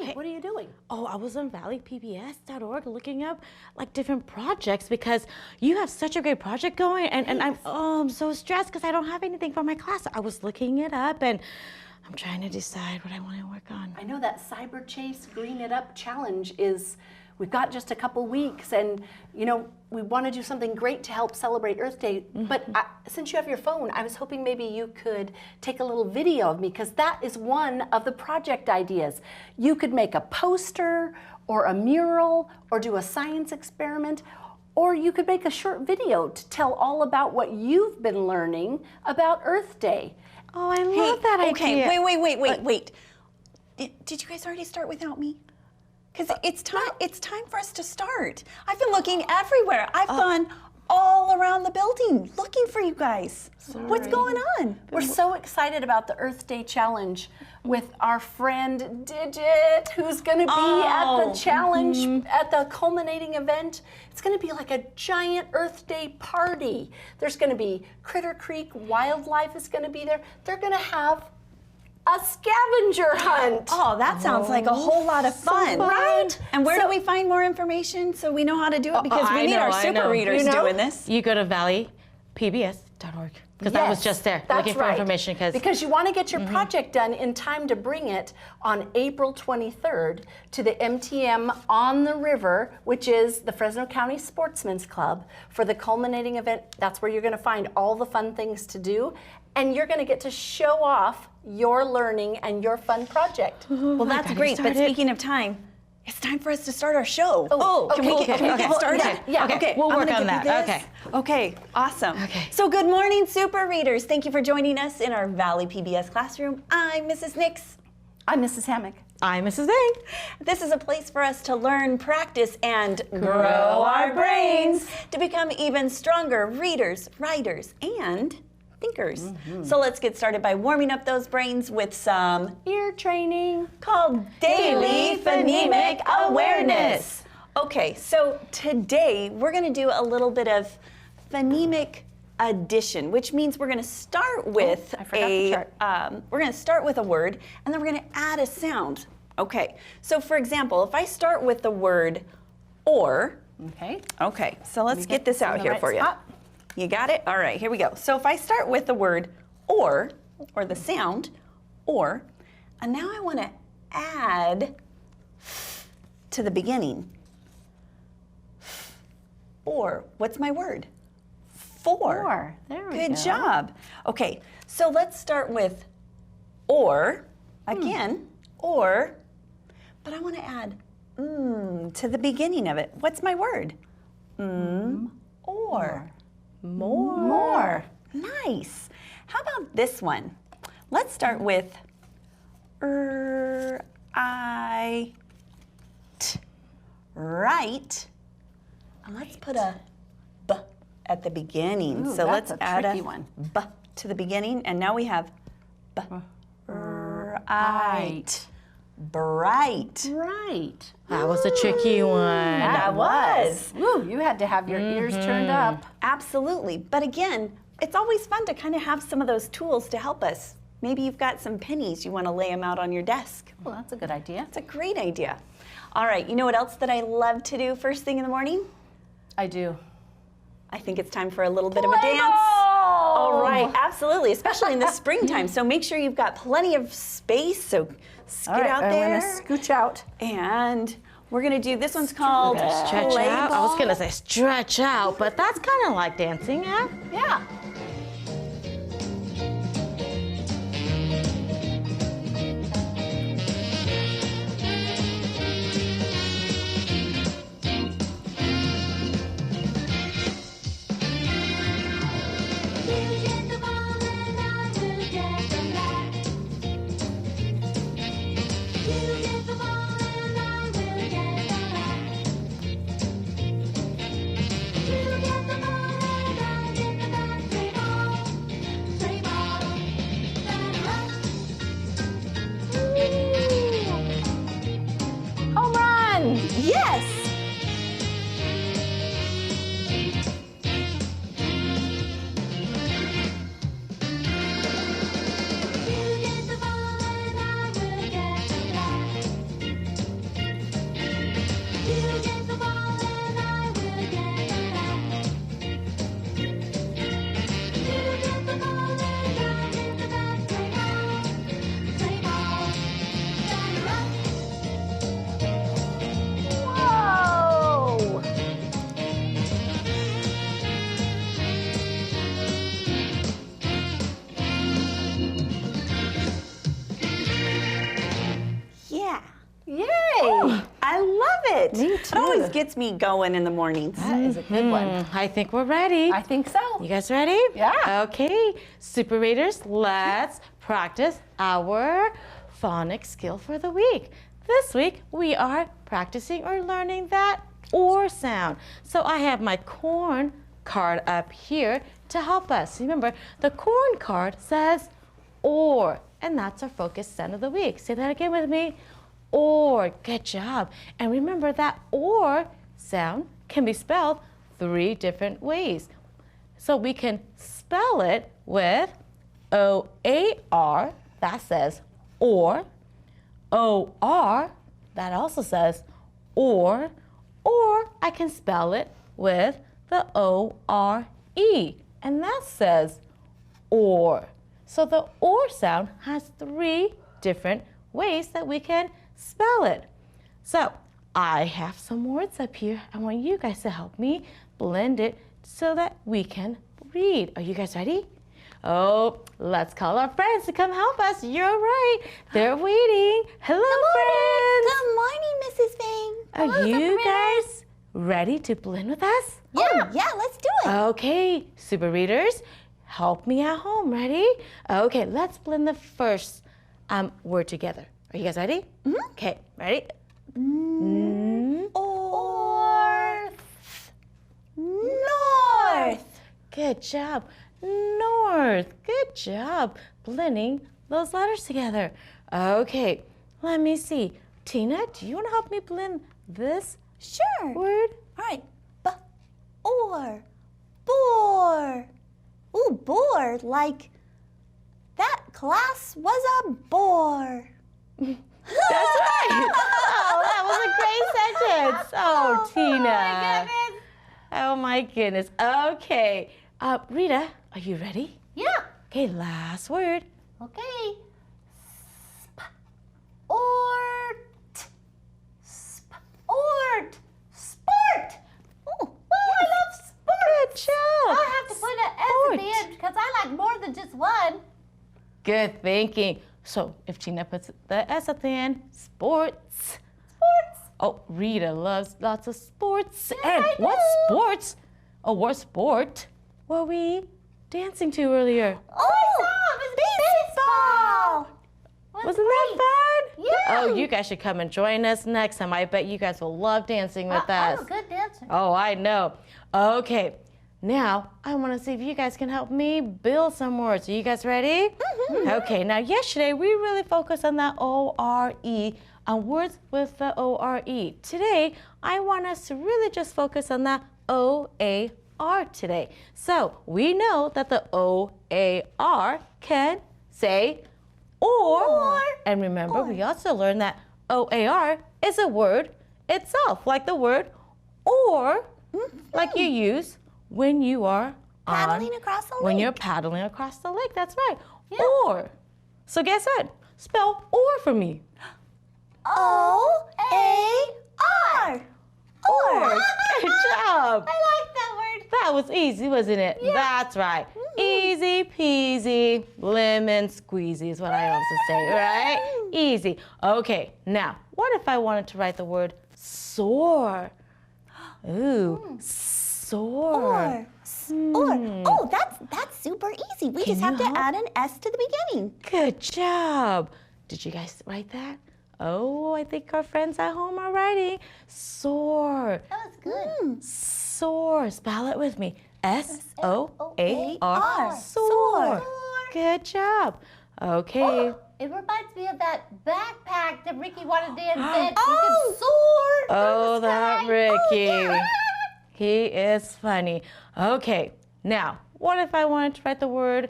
Hey, what are you doing? Oh, I was on valleypbs.org looking up like different projects because you have such a great project going, and I'm so stressed because I don't have anything for my class. I was looking it up and I'm trying to decide what I want to work on. I know that Cyber Chase Green It Up challenge is, we've got just a couple weeks, and you know, we want to do something great to help celebrate Earth Day, but since you have your phone, I was hoping maybe you could take a little video of me, because that is one of the project ideas. You could make a poster or a mural or do a science experiment, or you could make a short video to tell all about what you've been learning about Earth Day. Oh, I love that idea. Okay, wait. Did you guys already start without me? Because it's time for us to start. I've been looking everywhere. I've gone all around the building looking for you guys. Sorry. What's going on? We're so excited about the Earth Day Challenge with our friend Digit, who's going to be at the challenge, at the culminating event. It's going to be like a giant Earth Day party. There's going to be Critter Creek Wildlife is going to be there. They're going to have a scavenger hunt. Oh, that sounds like a whole lot of fun. Right? And where do we find more information so we know how to do it? Because we need our super readers doing this. You go to valleypbs.org. Because I was just there looking for information. Because you want to get your project done in time to bring it on April 23rd to the MTM on the River, which is the Fresno County Sportsman's Club, for the culminating event. That's where you're going to find all the fun things to do. And you're going to get to show off your learning and your fun project. Well, that's great. But speaking of time, it's time for us to start our show. Can we get started? Okay, we'll work on that. Okay, awesome. Okay. So good morning, super readers. Thank you for joining us in our Valley PBS classroom. I'm Mrs. Nix. I'm Mrs. Hammock. I'm Mrs. Zhang. This is a place for us to learn, practice, and grow our brains to become even stronger readers, writers, and thinkers. So let's get started by warming up those brains with some ear training called Daily Phonemic Awareness. Okay, so today we're going to do a little bit of phonemic addition, which means we're going to start with we're going to start with a word, and then we're going to add a sound. Okay, so for example, if I start with the word or. Okay, so let's get this out here for you. You got it? All right, here we go. So if I start with the word or the sound, or, and now I want to add to the beginning. Or, what's my word? For. There we go. Good job. Okay, so let's start with or, again, or, but I want to add to the beginning of it. What's my word? Or. More. Nice. How about this one? Let's start with right. And let's put a b at the beginning. Ooh, so let's add a one. b to the beginning, and now we have bright. Right. That was a tricky one. That was. Woo, you had to have your ears turned up. Absolutely. But again, it's always fun to kind of have some of those tools to help us. Maybe you've got some pennies, you want to lay them out on your desk. Well, that's a good idea. It's a great idea. All right, you know what else that I love to do first thing in the morning? I do. I think it's time for a little bit of a dance. All right, absolutely, especially in the springtime. So make sure you've got plenty of space, so get out there. I'm gonna scooch out. And we're gonna do, this one's called Stretch play out. ball. I was gonna say stretch out, but that's kind of like dancing, yeah? Yeah. Home run! Yes! Yay! I love it. Me It always too. gets me going in the mornings. That is a good one. I think we're ready. I think so. You guys ready? Yeah. Okay, Super Readers, let's practice our phonics skill for the week. This week, we are practicing or learning that or sound. So I have my corn card up here to help us. Remember, the corn card says or, and that's our focus sound of the week. Say that again with me. Or, good job. And remember that or sound can be spelled 3 different ways. So we can spell it with O-A-R, that says or, O-R, that also says or I can spell it with the O-R-E, and that says or. So the or sound has 3 different ways that we can spell it. So I have some words up here. I want you guys to help me blend it so that we can read. Are you guys ready? Oh, let's call our friends to come help us. You're right. They're waiting. Hello, friends. Good morning, Mrs. Fang. Are you guys ready to blend with us? Yeah. Oh, yeah, let's do it. Okay, Super Readers, help me at home. Ready? Okay, let's blend the first word together. Are you guys ready? Okay, ready? North. Good job. North. Good job blending those letters together. Okay, let me see. Tina, do you want to help me blend this Sure. word? All right. Or. Bore. Ooh, bore. Like that class was a bore. That's right. Oh, that was a great sentence. Oh, Tina. Oh my goodness. Okay. Rita, are you ready? Yeah. Okay, last word. Okay. Sport. Sport. Sport. Oh, I love sport. Good job. I have to put an S at the end because I like more than just one. Good thinking. So if Tina puts the S at the end, sports. Sports. Oh, Rita loves lots of sports. Yes, And I what do. sports? Oh, what sport were we dancing to earlier? Oh, I saw it was baseball. Wasn't that fun? Yeah. Oh, you guys should come and join us next time. I bet you guys will love dancing with us. I'm a good dancer. Oh, I know. Okay, now I want to see if you guys can help me build some words. Are you guys ready? Okay, now yesterday we really focused on that O-R-E, on words with the O-R-E. Today, I want us to really just focus on that O-A-R today. So we know that the O-A-R can say or. And remember, we also learned that O-A-R is a word itself, like the word or, like you use when you are Paddling across the when lake. you're paddling across the lake. That's right. Yeah. Or. So guess what? Spell or for me. O-A-R. Or. Good job. I like that word. That was easy, wasn't it? That's right. Easy peasy, lemon squeezy is what I also say, right? Easy. Okay, now, what if I wanted to write the word soar? Ooh, soar. Oh, that's super easy. We just Can have you to add an S to the beginning. Good job. Did you guys write that? Oh, I think our friends at home are writing soar. That was good. Soar. Spell it with me. S-O-A-R. Soar. Good job. Okay. It reminds me of that backpack that Ricky wanted to invent. You can soar. Oh, that Ricky. He is funny. Okay. Now, what if I wanted to write the word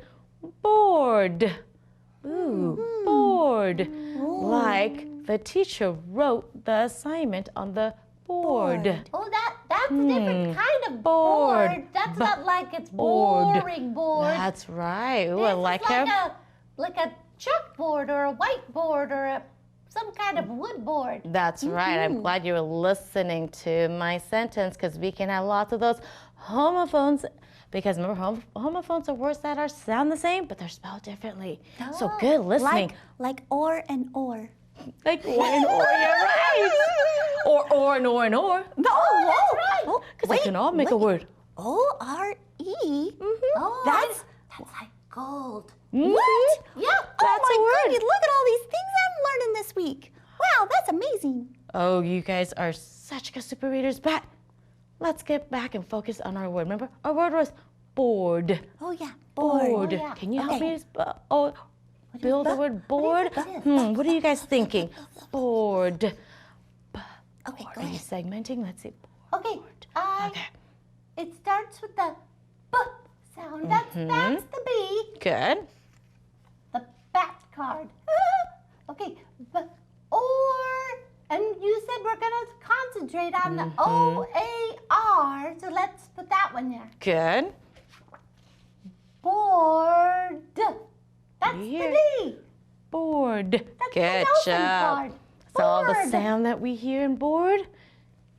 bored? Ooh, bored. Like the teacher wrote the assignment on the board. Oh, that's a different kind of Bored. board. That's not like it's Bored. boring board. That's right. Ooh, This I is like like him. like a chalkboard or a whiteboard or some kind of wood board. That's right. I'm glad you were listening to my sentence because we can have lots of those homophones. Because remember, homophones are words that sound the same, but they're spelled differently. So good listening. Like or and or. Like or and or, you're right. Or and or and or. Oh, right. Oh, Because they can all make a word. O-R-E. Oh, That's like gold. what? Yeah. That's oh a my word. goodness, look at all these things I'm learning this week. Wow, that's amazing. Oh, you guys are such good super readers, but let's get back and focus on our word. Remember, our word was bored. Oh yeah, Bored. Oh, yeah. Can you help Okay. me build the word bored? What are you guys thinking? Bored. Okay, go Are you ahead. segmenting? Let's see. Okay. Okay. It starts with the B sound. That's the B. Good. The bat card. Okay. And you said we're going to concentrate on the O-A-R. So let's put that one there. Good. Bored. That's the Here. D. Bored. That's Good the elephant job. card. It's all the Bored. sound that we hear in bored?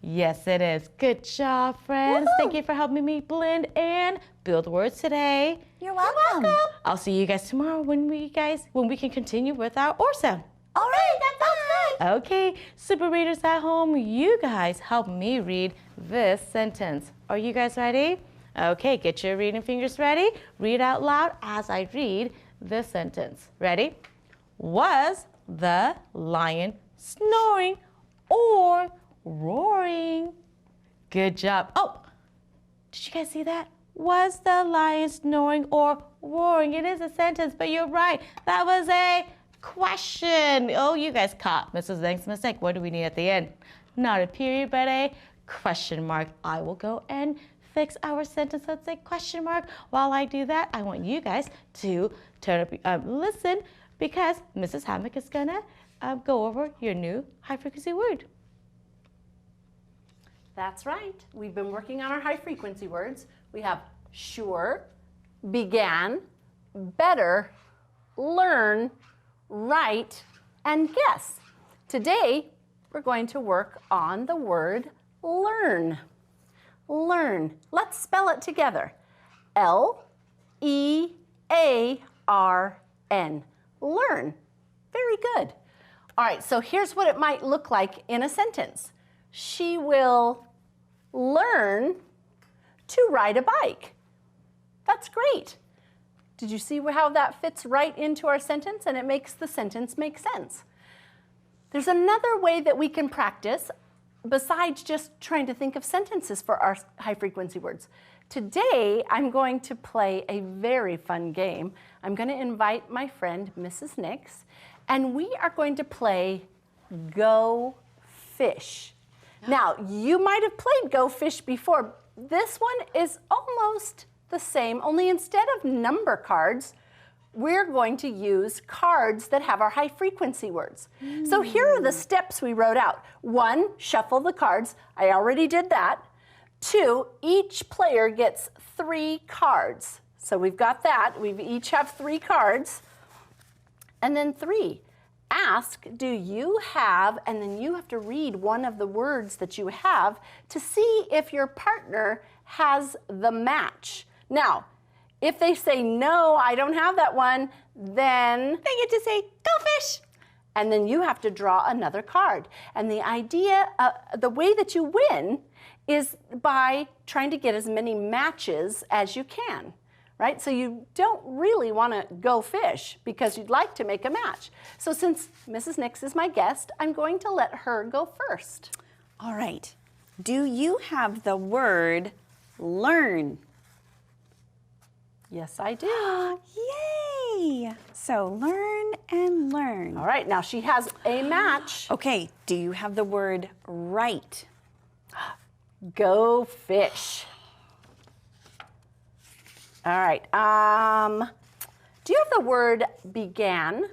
Yes, it is. Good job, friends. Thank you for helping me blend and build words today. You're welcome. I'll see you guys tomorrow when we can continue with our or sound. All right, that sounds good. Okay, super readers at home, you guys help me read this sentence. Are you guys ready? Okay, get your reading fingers ready. Read out loud as I read this sentence. Ready? Was the lion snoring or roaring? Good job. Oh, did you guys see that? Was the lion snoring or roaring? It is a sentence, but you're right. That was a question. Oh, you guys caught Mrs. Zhang's mistake. What do we need at the end? Not a period, but a question mark. I will go and fix our sentence. Let's say question mark. While I do that, I want you guys to turn up, listen, because Mrs. Hammock is gonna go over your new high frequency word. That's right. We've been working on our high frequency words. We have sure, began, better, learn, write, and guess. Today, we're going to work on the word learn. Learn. Let's spell it together. L-E-A-R-N. Learn. Very good. All right, so here's what it might look like in a sentence. She will learn to ride a bike. That's great. Did you see how that fits right into our sentence and it makes the sentence make sense? There's another way that we can practice besides just trying to think of sentences for our high frequency words. Today, I'm going to play a very fun game. I'm going to invite my friend, Mrs. Nix, and we are going to play Go Fish. Now, you might have played Go Fish before. This one is almost the same, only instead of number cards, we're going to use cards that have our high frequency words. So here are the steps we wrote out. 1, shuffle the cards. I already did that. 2, each player gets 3 cards. So we've got that. We each have 3 cards. And then 3, ask, do you have, and then you have to read one of the words that you have to see if your partner has the match. Now, if they say, no, I don't have that one, then they get to say, go fish. And then you have to draw another card. And the idea, the way that you win is by trying to get as many matches as you can, right? So you don't really want to go fish because you'd like to make a match. So since Mrs. Nix is my guest, I'm going to let her go first. All right. Do you have the word learn? Yes, I do. Yay! So learn and learn. All right, now she has a match. Okay, do you have the word write? Go fish. All right, do you have the word began?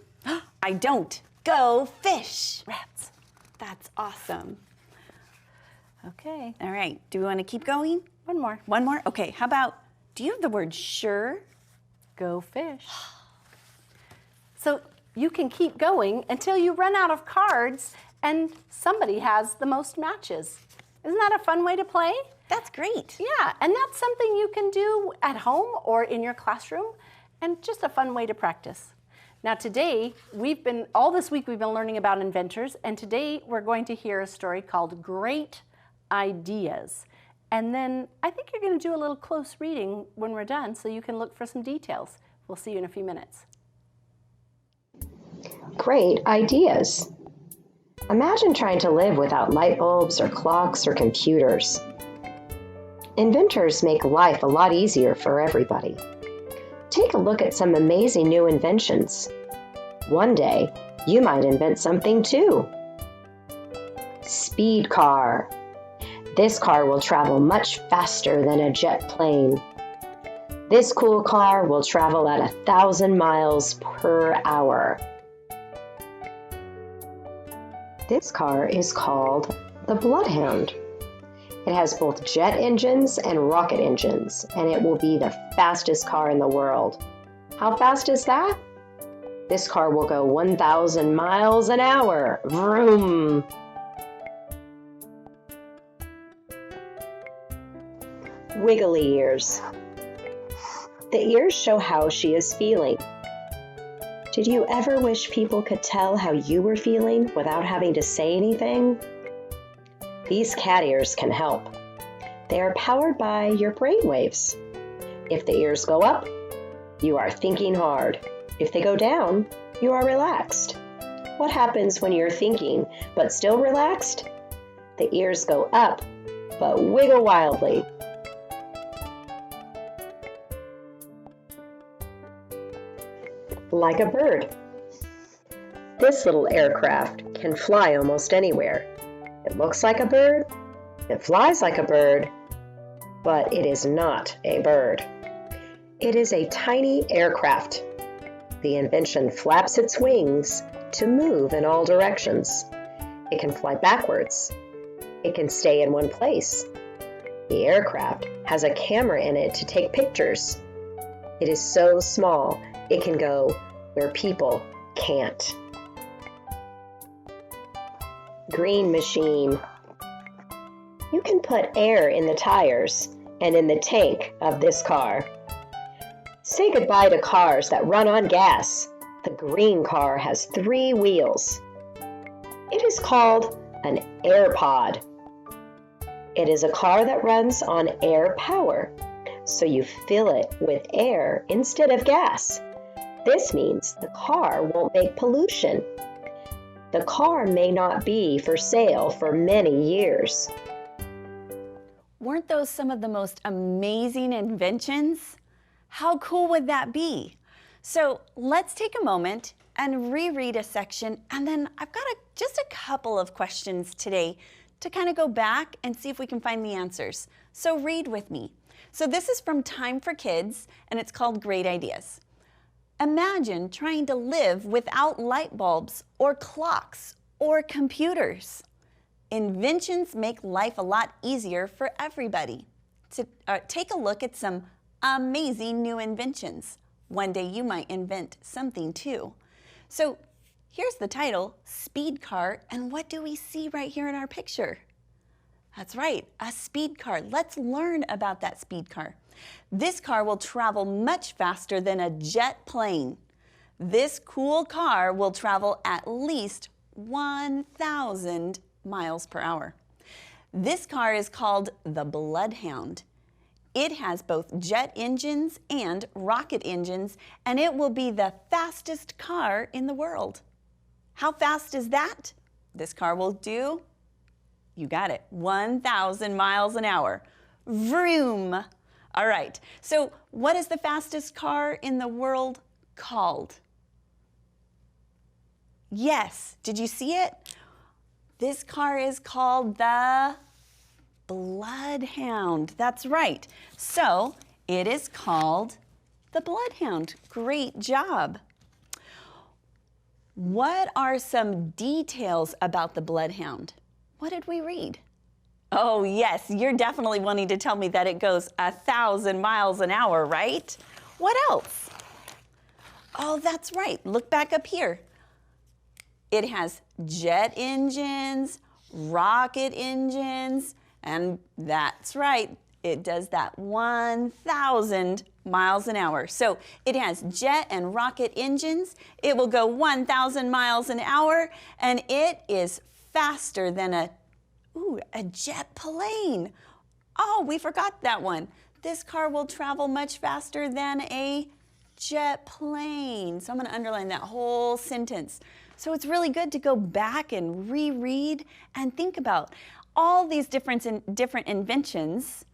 I don't. Go fish. Rats. That's awesome. Okay, All right, do we want to keep going? one more. One more? Okay, how about, do you have the word sure? Go fish. So you can keep going until you run out of cards and somebody has the most matches. Isn't that a fun way to play? That's great. Yeah, and that's something you can do at home or in your classroom, and just a fun way to practice. Now today, all this week we've been learning about inventors, and today we're going to hear a story called Great Ideas. And then I think you're going to do a little close reading when we're done so you can look for some details. We'll see you in a few minutes. Great ideas. Imagine trying to live without light bulbs or clocks or computers. Inventors make life a lot easier for everybody. Take a look at some amazing new inventions. One day, you might invent something too. Speed car. This car will travel much faster than a jet plane. This cool car will travel at 1,000 miles per hour. This car is called the Bloodhound. It has both jet engines and rocket engines, and it will be the fastest car in the world. How fast is that? This car will go 1,000 miles an hour. Vroom! Wiggly ears. The ears show how she is feeling. Did you ever wish people could tell how you were feeling without having to say anything? These cat ears can help. They are powered by your brain waves. If the ears go up, you are thinking hard. If they go down, you are relaxed. What happens when you're thinking but still relaxed? The ears go up, but wiggle wildly. Like a bird. This little aircraft can fly almost anywhere. It looks like a bird, it flies like a bird, but it is not a bird. It is a tiny aircraft. The invention flaps its wings to move in all directions. It can fly backwards. It can stay in one place. The aircraft has a camera in it to take pictures. It is so small, it can go where people can't. Green machine. You can put air in the tires and in the tank of this car. Say goodbye to cars that run on gas. The green car has 3 wheels. It is called an air pod. It is a car that runs on air power, so you fill it with air instead of gas. This means the car won't make pollution. The car may not be for sale for many years. Weren't those some of the most amazing inventions? How cool would that be? So let's take a moment and reread a section, and then I've got just a couple of questions today to kind of go back and see if we can find the answers. So read with me. So this is from Time for Kids, and it's called Great Ideas. Imagine trying to live without light bulbs or clocks or computers. Inventions make life a lot easier for everybody. Take a look at some amazing new inventions. One day you might invent something too. So here's the title, Speed Car, and what do we see right here in our picture? That's right, a speed car. Let's learn about that speed car. This car will travel much faster than a jet plane. This cool car will travel at least 1,000 miles per hour. This car is called the Bloodhound. It has both jet engines and rocket engines, and it will be the fastest car in the world. How fast is that? This car will do, you got it, 1,000 miles an hour. Vroom! All right, so what is the fastest car in the world called? Yes, did you see it? This car is called the Bloodhound. That's right. So it is called the Bloodhound. Great job. What are some details about the Bloodhound? What did we read? Oh yes, you're definitely wanting to tell me that it goes 1,000 miles an hour, right? What else? Oh, that's right. Look back up here. It has jet engines, rocket engines, and that's right, it does that 1,000 miles an hour. So it has jet and rocket engines. It will go 1,000 miles an hour, and it is faster than a jet plane. Oh, we forgot that one. This car will travel much faster than a jet plane. So I'm going to underline that whole sentence. So it's really good to go back and reread and think about all these different inventions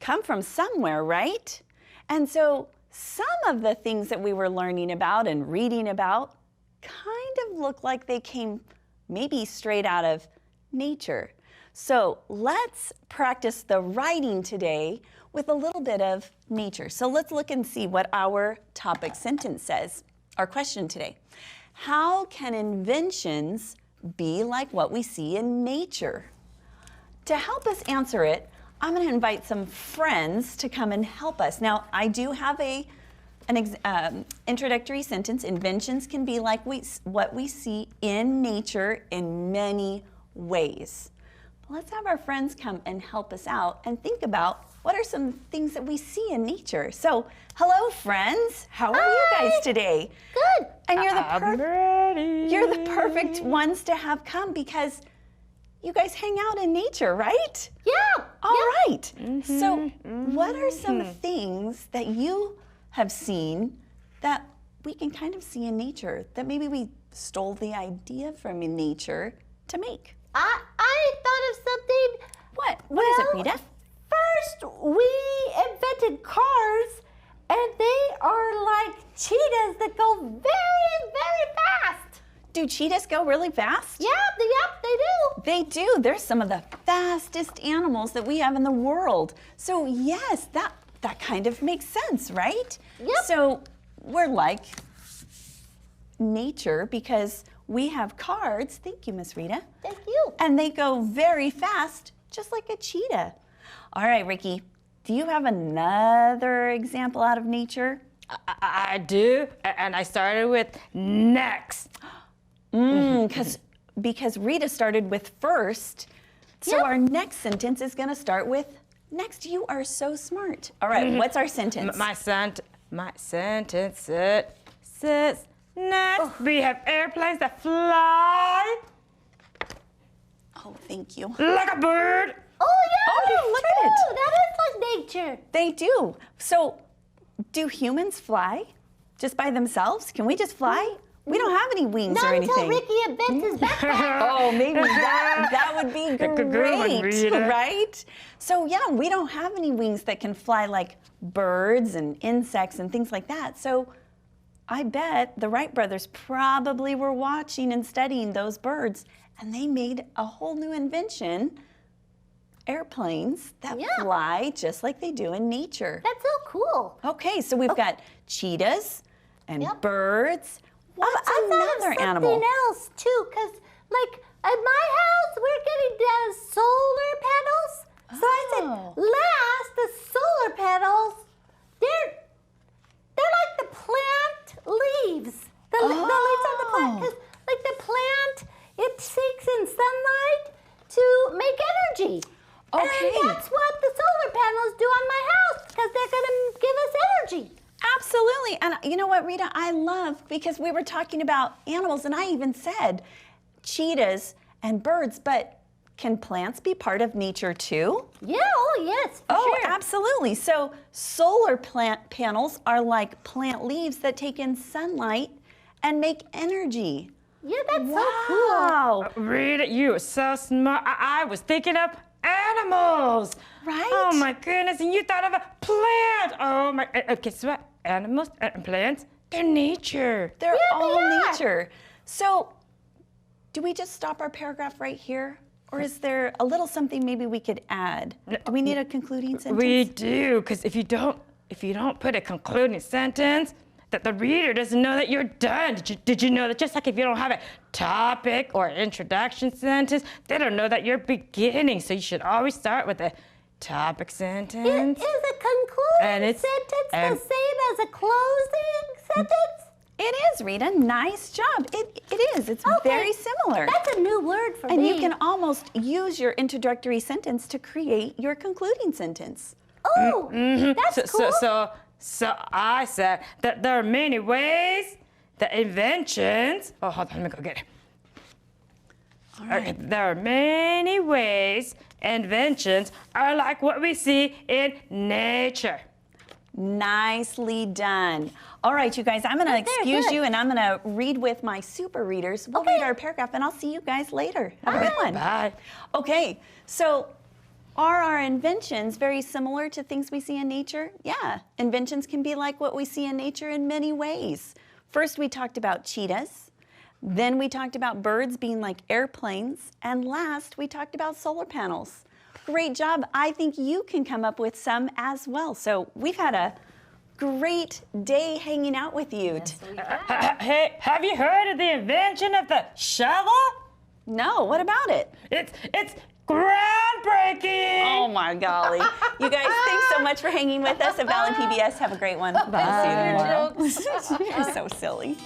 come from somewhere, right? And so some of the things that we were learning about and reading about kind of look like they came maybe straight out of nature. So let's practice the writing today with a little bit of nature. So let's look and see what our topic sentence says. Our question today: how can inventions be like what we see in nature? To help us answer it, I'm going to invite some friends to come and help us. Now, I do have an introductory sentence. Inventions can be like what we see in nature in many ways. But let's have our friends come and help us out and think about what are some things that we see in nature. So, hello, friends. How are you guys today? Good. And ready. you're the perfect ones to have come because you guys hang out in nature, right? Yeah. All right. So what are some things that you have seen that we can kind of see in nature that maybe we stole the idea from in nature to make? I thought of something. What is it, Rita? First, we invented cars, and they are like cheetahs that go very, very fast. Do cheetahs go really fast? Yep, they do. They do. They're some of the fastest animals that we have in the world. So yes, that kind of makes sense, right? Yep. So we're like nature because we have cars. Thank you, Miss Rita. Thank you. And they go very fast, just like a cheetah. All right, Ricky, do you have another example out of nature? I do, and I started with next. Because Rita started with first, so our next sentence is going to start with next. You are so smart. All right, what's our sentence? My sentence says next. We have airplanes that fly Oh, thank you. like a bird. Oh, yeah, Oh, look at true. it. That is like nature. They do. So, do humans fly just by themselves? Can we just fly? We don't have any wings Not or until anything. Ricky invents his backpack. Oh, maybe that would be Good one, great, Rita. right? So yeah, we don't have any wings that can fly like birds and insects and things like that. So I bet the Wright brothers probably were watching and studying those birds, and they made a whole new invention, airplanes that fly just like they do in nature. That's so cool. Okay, so we've got cheetahs and birds. What's I thought another of something animal? else too, because like at my house we're getting solar panels. So I said, last the solar panels, they're like the plant leaves, the leaves of the plant, because like the plant, it seeks in sunlight to make energy. Okay. And that's what the solar panels do on my house, because they're gonna give us energy. Absolutely. And you know what, Rita, I love, because we were talking about animals, and I even said cheetahs and birds, but can plants be part of nature too? Yeah, oh yes, for Oh, sure. absolutely. So solar plant panels are like plant leaves that take in sunlight and make energy. Yeah, that's so cool. Wow. Rita, you are so smart. I was thinking of animals. Right? Oh my goodness, and you thought of a plant. Oh my, guess what? Animals and plants, they're nature. They're Yeah, all they are. nature. So do we just stop our paragraph right here? Or is there a little something maybe we could add? Do we need a concluding sentence? We do, because if you don't put a concluding sentence, that the reader doesn't know that you're done. Did you know that just like if you don't have a topic or introduction sentence, they don't know that you're beginning. So you should always start with a topic sentence. Is a concluding And it's- sentence and- the same as a closing sentence? It is, Rita. Nice job. It is. It's very similar. That's a new word for And me. you can almost use your introductory sentence to create your concluding sentence. Oh, that's cool. So I said that there are many ways that inventions. Oh, hold on, let me go get it. All right. Okay, there are many ways inventions are like what we see in nature. Nicely done. All right, you guys, I'm going to excuse you and I'm going to read with my super readers. We'll read our paragraph and I'll see you guys later. Have a good one. Bye. Okay, so are our inventions very similar to things we see in nature? Yeah, inventions can be like what we see in nature in many ways. First, we talked about cheetahs. Then we talked about birds being like airplanes. And last, we talked about solar panels. Great job. I think you can come up with some as well. So we've had a great day hanging out with you. Hey, have you heard of the invention of the shovel? No, what about it? It's groundbreaking. Oh my golly. You guys, thanks so much for hanging with us at Valley PBS. Have a great one. Bye. You're so silly.